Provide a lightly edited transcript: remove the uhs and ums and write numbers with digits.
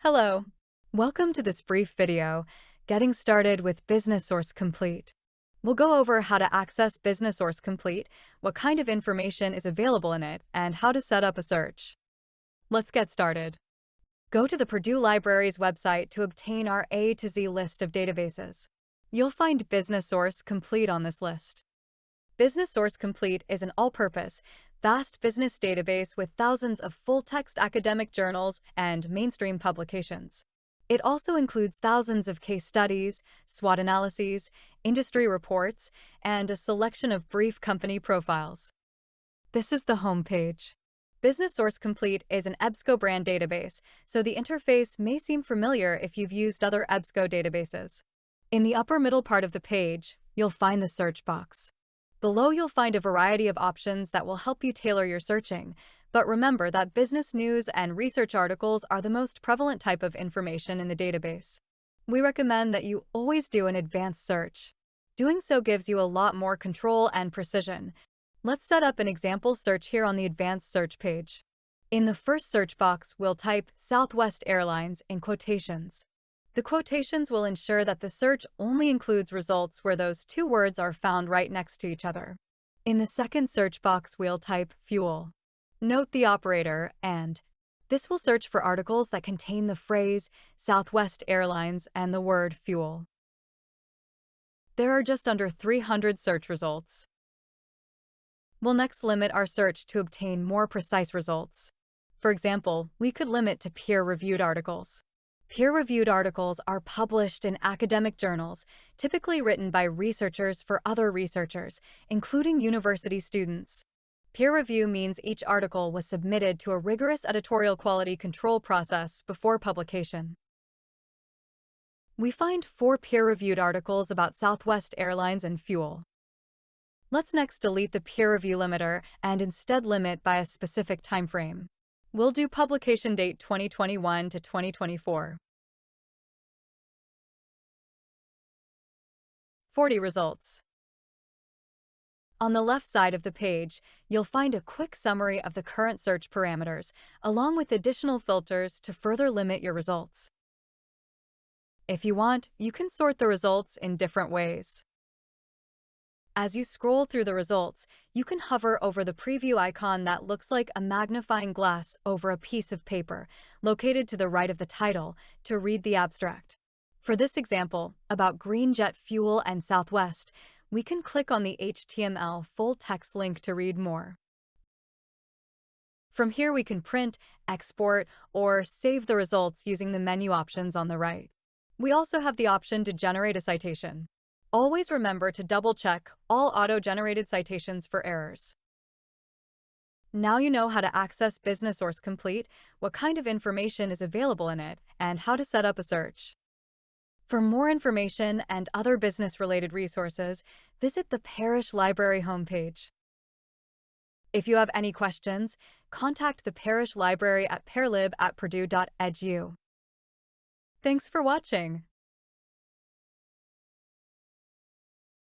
Hello. Welcome to this brief video, Getting Started with Business Source Complete. We'll go over how to access Business Source Complete, what kind of information is available in it, and how to set up a search. Let's get started. Go to the Purdue Library's website to obtain our A to Z list of databases. You'll find Business Source Complete on this list. Business Source Complete is an all-purpose, vast business database with thousands of full-text academic journals and mainstream publications. It also includes thousands of case studies, SWOT analyses, industry reports, and a selection of brief company profiles. This is the home page. Business Source Complete is an EBSCO brand database, so the interface may seem familiar if you've used other EBSCO databases. In the upper middle part of the page, you'll find the search box. Below, you'll find a variety of options that will help you tailor your searching, but remember that business news and research articles are the most prevalent type of information in the database. We recommend that you always do an advanced search. Doing so gives you a lot more control and precision. Let's set up an example search here on the advanced search page. In the first search box, we'll type Southwest Airlines in quotations. The quotations will ensure that the search only includes results where those two words are found right next to each other. In the second search box, we'll type fuel. Note the operator and. This will search for articles that contain the phrase Southwest Airlines and the word fuel. There are just under 300 search results. We'll next limit our search to obtain more precise results. For example, we could limit to peer-reviewed articles. Peer-reviewed articles are published in academic journals, typically written by researchers for other researchers, including university students. Peer review means each article was submitted to a rigorous editorial quality control process before publication. We find 4 peer-reviewed articles about Southwest Airlines and fuel. Let's next delete the peer review limiter and instead limit by a specific time frame. We'll do publication date 2021 to 2024. 40 results. On the left side of the page, you'll find a quick summary of the current search parameters, along with additional filters to further limit your results. If you want, you can sort the results in different ways. As you scroll through the results, you can hover over the preview icon that looks like a magnifying glass over a piece of paper, located to the right of the title, to read the abstract. For this example, about green jet fuel and Southwest, we can click on the HTML full-text link to read more. From here, we can print, export, or save the results using the menu options on the right. We also have the option to generate a citation. Always remember to double-check all auto-generated citations for errors. Now you know how to access Business Source Complete, what kind of information is available in it, and how to set up a search. For more information and other business-related resources, visit the Parrish Library homepage. If you have any questions, contact the Parrish Library at parlib@purdue.edu. Thanks for watching.